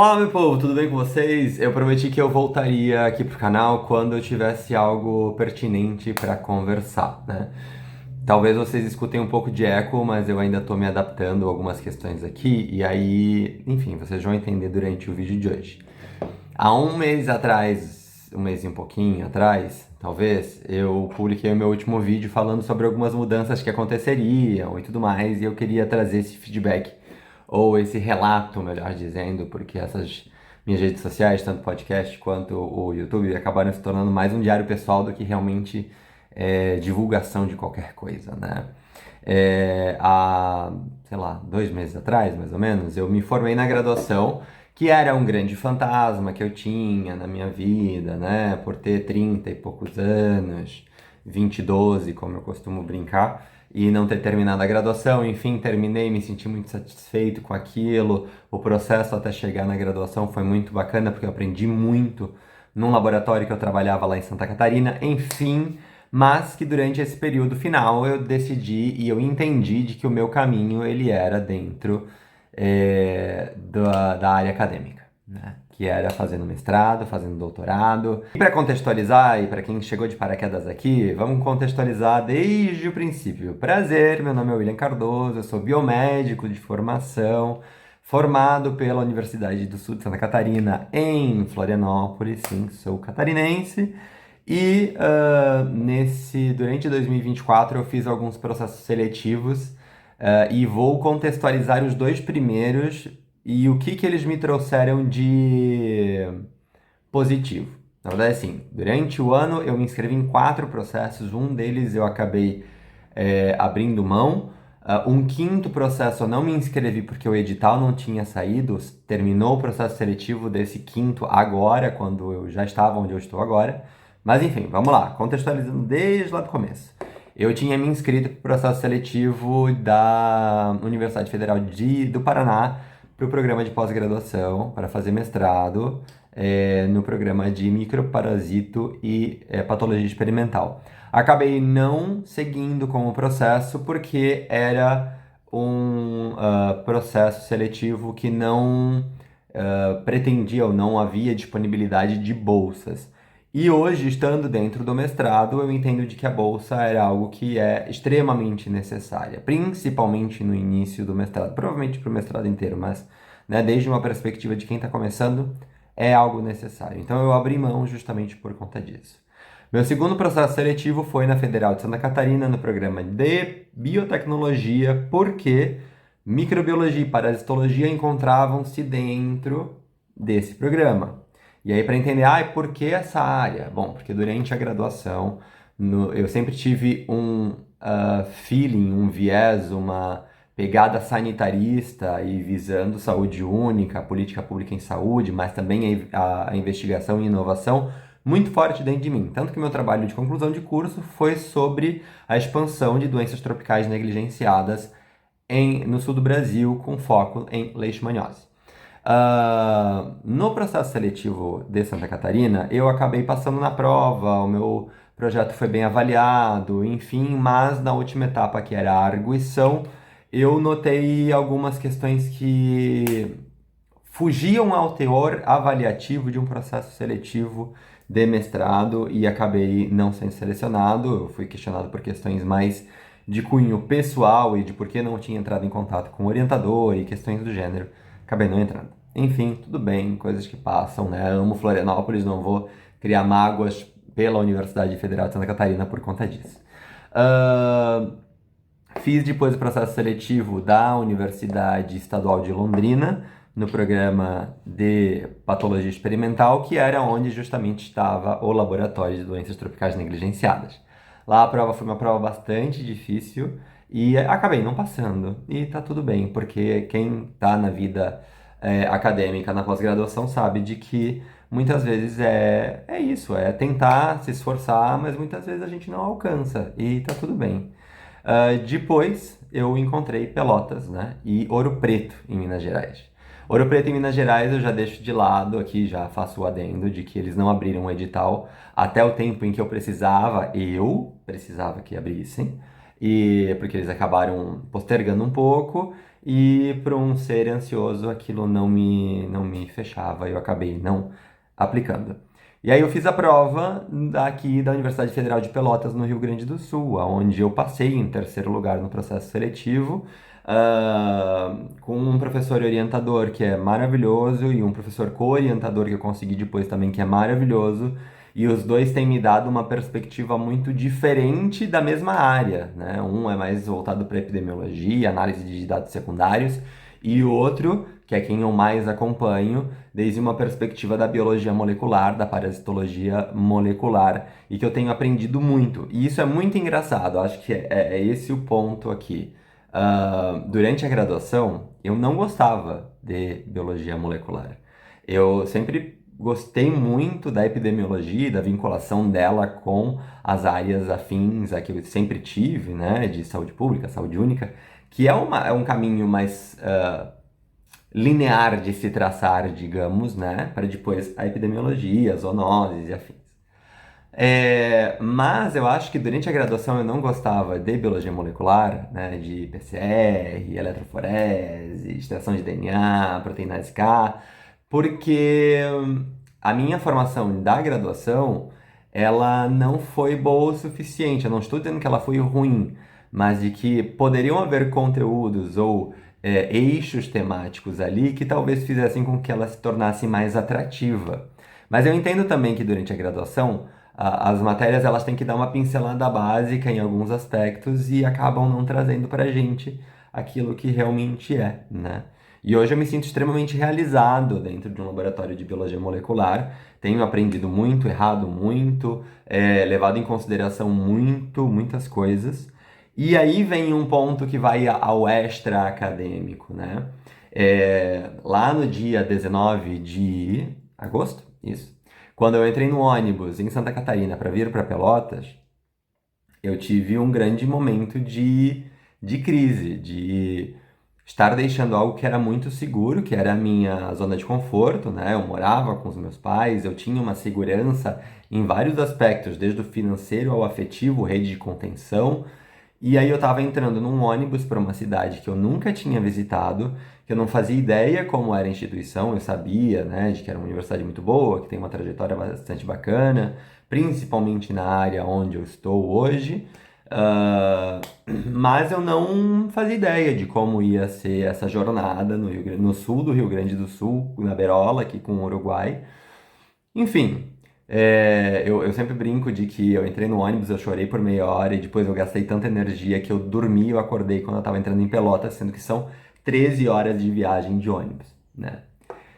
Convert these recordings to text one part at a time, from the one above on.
Olá, meu povo, tudo bem com vocês? Eu prometi que eu voltaria aqui pro canal quando eu tivesse algo pertinente para conversar, né? Talvez vocês escutem um pouco de eco, mas eu ainda tô me adaptando a algumas questões aqui, e aí, enfim, vocês vão entender durante o vídeo de hoje. Há um mês atrás, um mês e um pouquinho atrás, talvez, eu publiquei o meu último vídeo falando sobre algumas mudanças que aconteceriam e tudo mais, e eu queria trazer esse feedback, ou esse relato, melhor dizendo, porque essas minhas redes sociais, tanto podcast quanto o YouTube, acabaram se tornando mais um diário pessoal do que realmente divulgação de qualquer coisa, né? Há, sei lá, 2 meses atrás, mais ou menos, eu me formei na graduação, que era um grande fantasma que eu tinha na minha vida, né? Por ter 30 e poucos anos, 20 e 12, como eu costumo brincar, e não ter terminado a graduação. Enfim, terminei, me senti muito satisfeito com aquilo. O processo até chegar na graduação foi muito bacana, porque eu aprendi muito num laboratório que eu trabalhava lá em Santa Catarina. Enfim, mas que durante esse período final eu decidi e eu entendi de que o meu caminho ele era dentro da área acadêmica, né? Que era fazendo mestrado, fazendo doutorado. E para contextualizar, e para quem chegou de paraquedas aqui, vamos contextualizar desde o princípio. Prazer, meu nome é William Cardoso, eu sou biomédico de formação, formado pela Universidade do Sul de Santa Catarina, em Florianópolis, sim, sou catarinense. E durante 2024 eu fiz alguns processos seletivos e vou contextualizar os dois primeiros e o que eles me trouxeram de positivo. Na verdade, assim, durante o ano eu me inscrevi em 4 processos, um deles eu acabei abrindo mão. Um quinto processo eu não me inscrevi porque o edital não tinha saído, terminou o processo seletivo desse quinto agora, quando eu já estava onde eu estou agora. Mas enfim, vamos lá, contextualizando desde lá do começo. Eu tinha me inscrito para o processo seletivo da Universidade Federal do Paraná para o programa de pós-graduação, para fazer mestrado no programa de microparasito e patologia experimental. Acabei não seguindo com o processo porque era um processo seletivo que não pretendia ou não havia disponibilidade de bolsas. E hoje, estando dentro do mestrado, eu entendo de que a bolsa era algo que é extremamente necessária, principalmente no início do mestrado, provavelmente para o mestrado inteiro, mas né, desde uma perspectiva de quem está começando, é algo necessário. Então eu abri mão justamente por conta disso. Meu segundo processo seletivo foi na Federal de Santa Catarina, no programa de biotecnologia, porque microbiologia e parasitologia encontravam-se dentro desse programa. E aí, para entender, por que essa área? Bom, porque durante a graduação eu sempre tive um feeling, um viés, uma pegada sanitarista e visando saúde única, política pública em saúde, mas também a investigação e inovação muito forte dentro de mim. Tanto que meu trabalho de conclusão de curso foi sobre a expansão de doenças tropicais negligenciadas no sul do Brasil, com foco em leishmaniose. No processo seletivo de Santa Catarina, eu acabei passando na prova, o meu projeto foi bem avaliado, enfim, mas na última etapa, que era a arguição, eu notei algumas questões que fugiam ao teor avaliativo de um processo seletivo de mestrado e acabei não sendo selecionado. Eu fui questionado por questões mais de cunho pessoal e de por que não tinha entrado em contato com o orientador e questões do gênero. Acabei não entrando. Enfim, tudo bem, coisas que passam, né? Amo Florianópolis, não vou criar mágoas pela Universidade Federal de Santa Catarina por conta disso. Fiz depois o processo seletivo da Universidade Estadual de Londrina, no programa de patologia experimental, que era onde justamente estava o laboratório de doenças tropicais negligenciadas. Lá a prova foi uma prova bastante difícil e acabei não passando. E tá tudo bem, porque quem tá na vida acadêmica, na pós-graduação, sabe de que muitas vezes é isso, é tentar se esforçar, mas muitas vezes a gente não alcança e tá tudo bem. Depois eu encontrei Pelotas, né? E Ouro Preto, em Minas Gerais. Ouro Preto em Minas Gerais eu já deixo de lado aqui, já faço o adendo de que eles não abriram o edital até o tempo em que eu precisava que abrissem, e porque eles acabaram postergando um pouco, e para um ser ansioso aquilo não me fechava, eu acabei não aplicando. E aí eu fiz a prova aqui da Universidade Federal de Pelotas, no Rio Grande do Sul, onde eu passei em terceiro lugar no processo seletivo, com um professor orientador que é maravilhoso e um professor co-orientador que eu consegui depois também que é maravilhoso. E os dois têm me dado uma perspectiva muito diferente da mesma área, né? Um é mais voltado para epidemiologia, análise de dados secundários, e o outro, que é quem eu mais acompanho, desde uma perspectiva da biologia molecular, da parasitologia molecular, e que eu tenho aprendido muito. E isso é muito engraçado, acho que é esse o ponto aqui. Durante a graduação, eu não gostava de biologia molecular. Eu sempre gostei muito da epidemiologia e da vinculação dela com as áreas afins a que eu sempre tive, né, de saúde pública, saúde única, que é um caminho mais linear de se traçar, digamos, né, para depois a epidemiologia, zoonoses e afins. Mas eu acho que durante a graduação eu não gostava de biologia molecular, né, de PCR, eletroforese, extração de DNA, proteína K, porque a minha formação da graduação, ela não foi boa o suficiente. Eu não estou dizendo que ela foi ruim, mas de que poderiam haver conteúdos ou eixos temáticos ali que talvez fizessem com que ela se tornasse mais atrativa. Mas eu entendo também que durante a graduação as matérias elas têm que dar uma pincelada básica em alguns aspectos e acabam não trazendo para a gente aquilo que realmente é, né? E hoje eu me sinto extremamente realizado dentro de um laboratório de biologia molecular. Tenho aprendido muito, errado muito, levado em consideração muitas coisas. E aí vem um ponto que vai ao extra acadêmico, né? Lá no dia 19 de agosto, isso. Quando eu entrei no ônibus em Santa Catarina para vir para Pelotas, eu tive um grande momento de crise, de estar deixando algo que era muito seguro, que era a minha zona de conforto, né? Eu morava com os meus pais, eu tinha uma segurança em vários aspectos, desde o financeiro ao afetivo, rede de contenção. E aí eu estava entrando num ônibus para uma cidade que eu nunca tinha visitado, que eu não fazia ideia como era a instituição, eu sabia, né, de que era uma universidade muito boa, que tem uma trajetória bastante bacana, principalmente na área onde eu estou hoje, ah, mas eu não fazia ideia de como ia ser essa jornada no sul do Rio Grande do Sul, na Berola, aqui com o Uruguai. Enfim, eu sempre brinco de que eu entrei no ônibus, eu chorei por meia hora e depois eu gastei tanta energia que eu dormi e eu acordei quando eu estava entrando em Pelotas, sendo que são 13 horas de viagem de ônibus, né?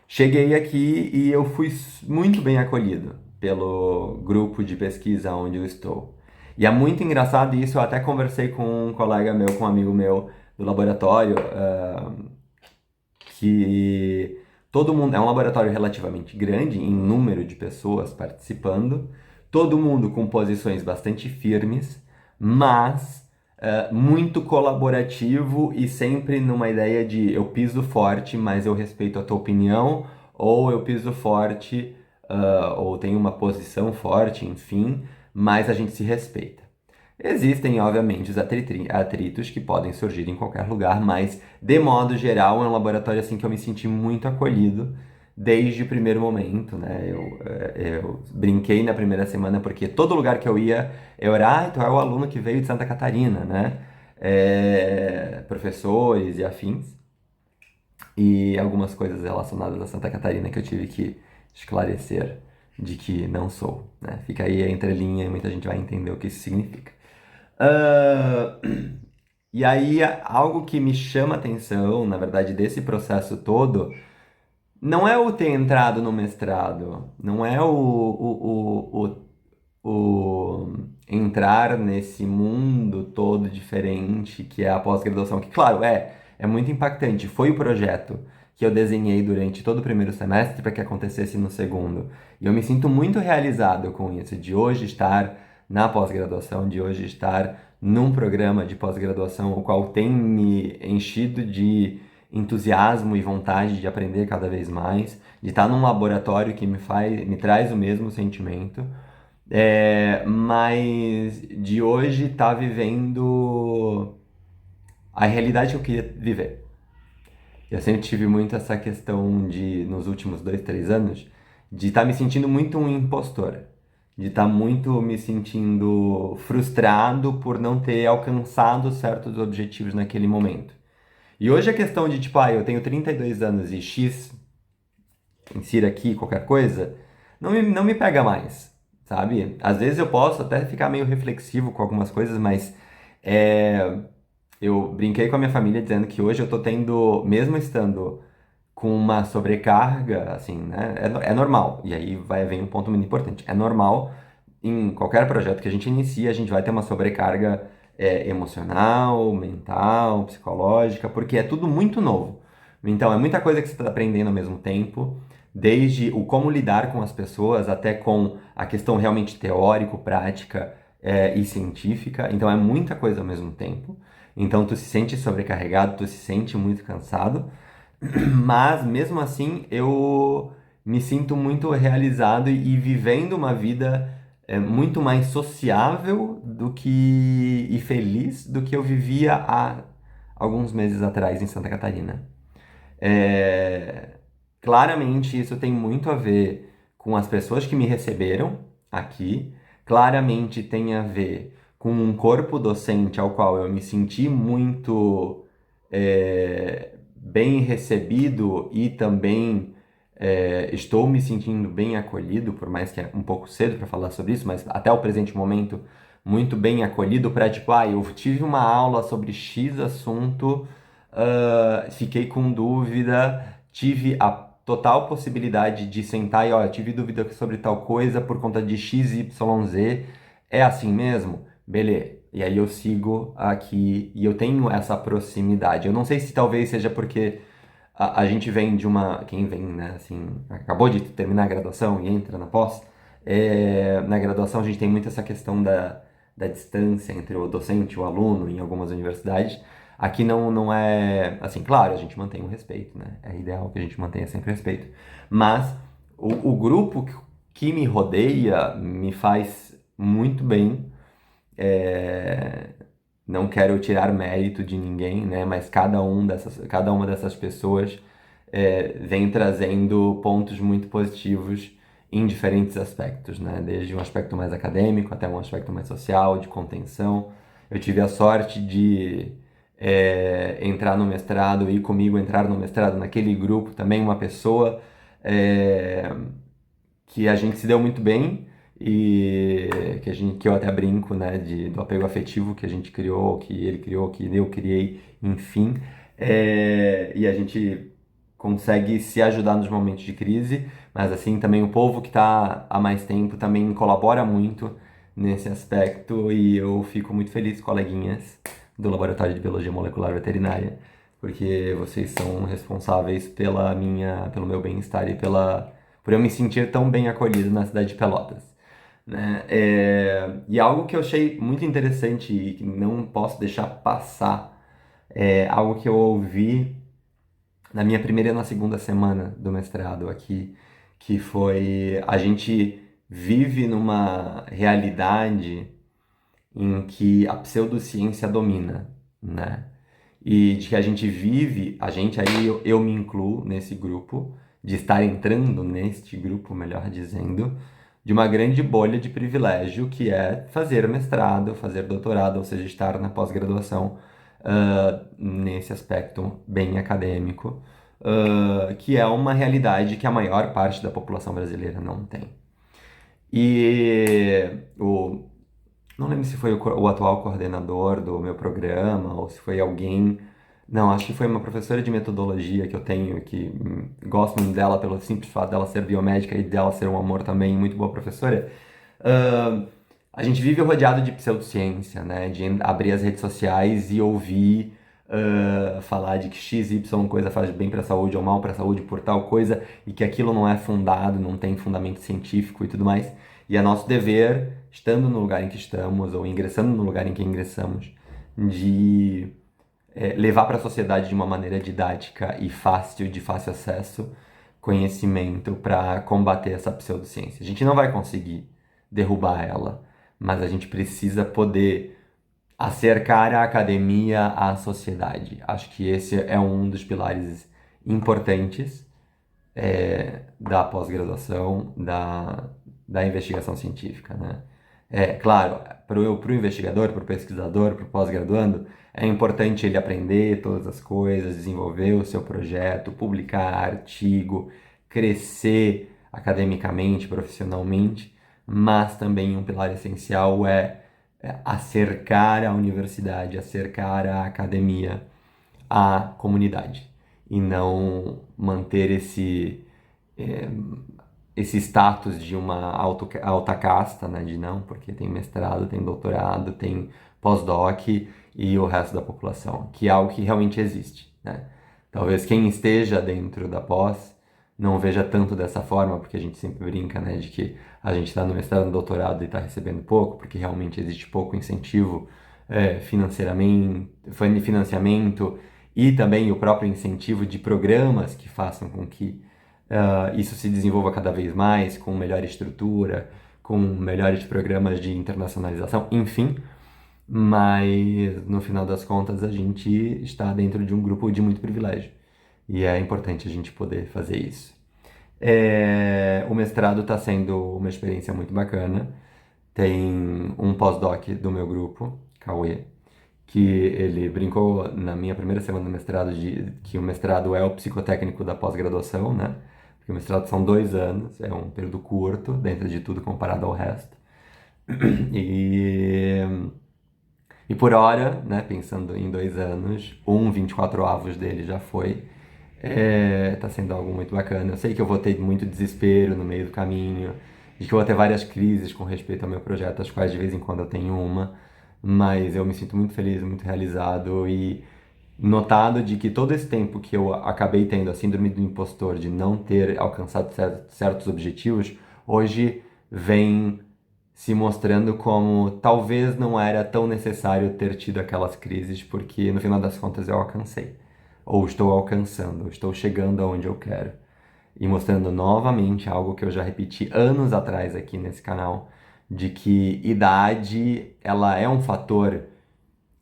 Cheguei aqui e eu fui muito bem acolhido pelo grupo de pesquisa onde eu estou. E é muito engraçado isso, eu até conversei com um colega meu, com um amigo meu do laboratório, que todo mundo é um laboratório relativamente grande em número de pessoas participando, todo mundo com posições bastante firmes, mas muito colaborativo e sempre numa ideia de eu piso forte, mas eu respeito a tua opinião, ou eu piso forte, ou tenho uma posição forte, enfim, mas a gente se respeita. Existem, obviamente, os atritos que podem surgir em qualquer lugar, mas, de modo geral, é um laboratório assim que eu me senti muito acolhido desde o primeiro momento, né? Eu brinquei na primeira semana porque todo lugar que eu ia, eu era, tu é o aluno que veio de Santa Catarina, né? Professores e afins, e algumas coisas relacionadas a Santa Catarina que eu tive que esclarecer de que não sou, né? Fica aí a entrelinha e muita gente vai entender o que isso significa. Ah, e aí, algo que me chama atenção, na verdade, desse processo todo, não é o ter entrado no mestrado, não é o entrar nesse mundo todo diferente que é a pós-graduação, que, claro, é muito impactante. Foi o projeto que eu desenhei durante todo o primeiro semestre para que acontecesse no segundo. E eu me sinto muito realizado com isso, de hoje estar na pós-graduação, de hoje estar num programa de pós-graduação, o qual tem me enchido de entusiasmo e vontade de aprender cada vez mais, de estar num laboratório que me traz o mesmo sentimento. Mas de hoje tá vivendo a realidade que eu queria viver. Eu sempre tive muito essa questão de, nos últimos 2, 3 anos, de estar me sentindo muito um impostor, de estar muito me sentindo frustrado por não ter alcançado certos objetivos naquele momento. E hoje a questão de, tipo, eu tenho 32 anos e X, insira aqui qualquer coisa, não me pega mais, sabe? Às vezes eu posso até ficar meio reflexivo com algumas coisas, mas é, eu brinquei com a minha família dizendo que hoje eu tô tendo, mesmo estando com uma sobrecarga, assim, né? É normal. E aí vem um ponto muito importante. É normal em qualquer projeto que a gente inicia, a gente vai ter uma sobrecarga emocional, mental, psicológica, porque é tudo muito novo. Então, é muita coisa que você está aprendendo ao mesmo tempo, desde o como lidar com as pessoas até com a questão realmente teórico, prática e científica. Então, é muita coisa ao mesmo tempo. Então, tu se sente sobrecarregado, tu se sente muito cansado. Mas mesmo assim, eu me sinto muito realizado e vivendo uma vida muito mais sociável do que e feliz do que eu vivia há alguns meses atrás em Santa Catarina. É, Claramente isso tem muito a ver com as pessoas que me receberam aqui, claramente tem a ver com um corpo docente ao qual eu me senti muito bem recebido e também estou me sentindo bem acolhido, por mais que é um pouco cedo para falar sobre isso, mas até o presente momento muito bem acolhido para tipo, eu tive uma aula sobre X assunto, fiquei com dúvida, tive a total possibilidade de sentar e, tive dúvida sobre tal coisa por conta de X, Y, Z. É assim mesmo? Beleza. E aí eu sigo aqui e eu tenho essa proximidade. Eu não sei se talvez seja porque a gente vem de uma. Quem vem, né? Assim, acabou de terminar a graduação e entra na pós. Na graduação a gente tem muito essa questão da distância entre o docente e o aluno em algumas universidades. Aqui não é. Assim, claro, a gente mantém o respeito, né? É ideal que a gente mantenha sempre o respeito. Mas o grupo que me rodeia me faz muito bem. É, Não quero tirar mérito de ninguém, né? Mas cada uma dessas pessoas vem trazendo pontos muito positivos em diferentes aspectos, né? Desde um aspecto mais acadêmico até um aspecto mais social, de contenção. Eu tive a sorte de entrar no mestrado e comigo entrar no mestrado naquele grupo também uma pessoa é, que a gente se deu muito bem e que eu até brinco, né, do apego afetivo que a gente criou, que ele criou, que eu criei, enfim, e a gente consegue se ajudar nos momentos de crise, mas assim também o povo que está há mais tempo também colabora muito nesse aspecto e eu fico muito feliz, coleguinhas do Laboratório de Biologia Molecular Veterinária, porque vocês são responsáveis pelo meu bem-estar e por eu me sentir tão bem acolhido na cidade de Pelotas. Né? E algo que eu achei muito interessante e que não posso deixar passar é algo que eu ouvi na minha primeira e na segunda semana do mestrado aqui, que foi a gente vive numa realidade em que a pseudociência domina, né? E de que a gente vive, a gente aí, eu me incluo nesse grupo, de estar entrando neste grupo, melhor dizendo, de uma grande bolha de privilégio que é fazer mestrado, fazer doutorado, ou seja, estar na pós-graduação nesse aspecto bem acadêmico, que é uma realidade que a maior parte da população brasileira não tem. E não lembro se foi o atual coordenador do meu programa ou se foi alguém. Não, acho que foi uma professora de metodologia que eu tenho, que gosto muito dela pelo simples fato dela ser biomédica e dela ser um amor também, muito boa professora. Ah, a gente vive rodeado de pseudociência, né? De abrir as redes sociais e ouvir falar de que X, Y coisa faz bem para a saúde ou mal para a saúde por tal coisa e que aquilo não é fundado, não tem fundamento científico e tudo mais. E é nosso dever, estando no lugar em que estamos ou ingressando no lugar em que ingressamos, de levar para a sociedade de uma maneira didática e fácil, de fácil acesso, conhecimento para combater essa pseudociência. A gente não vai conseguir derrubar ela, mas a gente precisa poder acercar a academia à sociedade. Acho que esse é um dos pilares importantes da pós-graduação, da investigação científica, né? Claro, para o investigador, para o pesquisador, para o pós-graduando, é importante ele aprender todas as coisas, desenvolver o seu projeto, publicar artigo, crescer academicamente, profissionalmente, mas também um pilar essencial é acercar a universidade, acercar a academia à comunidade e não manter esse status de uma alta casta, né, de não, porque tem mestrado, tem doutorado, tem pós-doc e o resto da população, que é algo que realmente existe, né? Talvez quem esteja dentro da pós não veja tanto dessa forma, porque a gente sempre brinca, né, de que a gente está no mestrado, no doutorado e está recebendo pouco, porque realmente existe pouco incentivo financeiramente, financiamento e também o próprio incentivo de programas que façam com que isso se desenvolva cada vez mais, com melhor estrutura, com melhores programas de internacionalização, enfim. Mas no final das contas a gente está dentro de um grupo de muito privilégio e é importante a gente poder fazer isso. O mestrado está sendo uma experiência muito bacana. Tem um pós-doc do meu grupo, Cauê, que ele brincou na minha primeira semana do mestrado de que o mestrado é o psicotécnico da pós-graduação, né? Porque o mestrado são 2 anos, é um período curto, dentro de tudo, comparado ao resto. E, e por hora, né, pensando em 2 anos, 24 avos dele já foi. Tá sendo algo muito bacana. Eu sei que eu vou ter muito desespero no meio do caminho, de que eu vou ter várias crises com respeito ao meu projeto, as quais de vez em quando eu tenho uma, mas eu me sinto muito feliz, muito realizado e notado de que todo esse tempo que eu acabei tendo a síndrome do impostor de não ter alcançado certos objetivos, hoje vem se mostrando como talvez não era tão necessário ter tido aquelas crises, porque no final das contas eu alcancei, ou estou alcançando, ou estou chegando aonde eu quero. E mostrando novamente algo que eu já repeti anos atrás aqui nesse canal, de que idade ela é um fator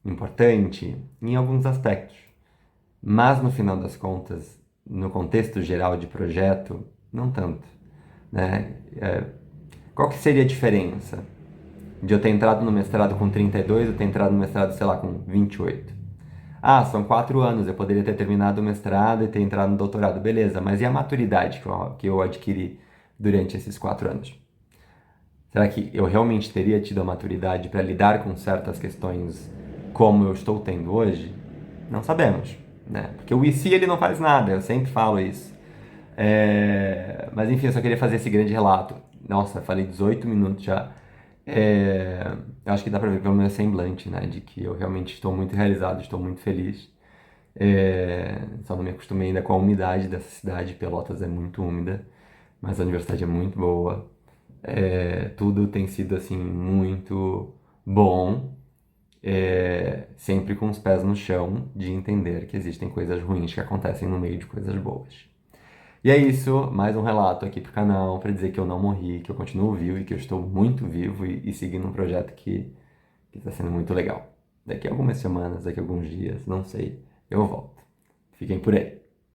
importante em alguns aspectos, mas no final das contas, no contexto geral de projeto, não tanto, né? Qual que seria a diferença de eu ter entrado no mestrado com 32 ou ter entrado no mestrado, sei lá, com 28? Ah, são 4 anos, eu poderia ter terminado o mestrado e ter entrado no doutorado, beleza, mas e a maturidade que eu adquiri durante esses 4 anos? Será que eu realmente teria tido a maturidade para lidar com certas questões como eu estou tendo hoje? Não sabemos, né? Porque o IC ele não faz nada, eu sempre falo isso. Mas enfim, eu só queria fazer esse grande relato. Nossa, falei 18 minutos já. Eu acho que dá pra ver pelo meu semblante, né? De que eu realmente estou muito realizado, estou muito feliz. Só não me acostumei ainda com a umidade dessa cidade. Pelotas é muito úmida, mas a universidade é muito boa. Tudo tem sido assim muito bom, sempre com os pés no chão, de entender que existem coisas ruins que acontecem no meio de coisas boas. E é isso, mais um relato aqui pro canal para dizer que eu não morri, que eu continuo vivo e que eu estou muito vivo e seguindo um projeto que está sendo muito legal. Daqui a algumas semanas, daqui a alguns dias, não sei, eu volto. Fiquem por aí.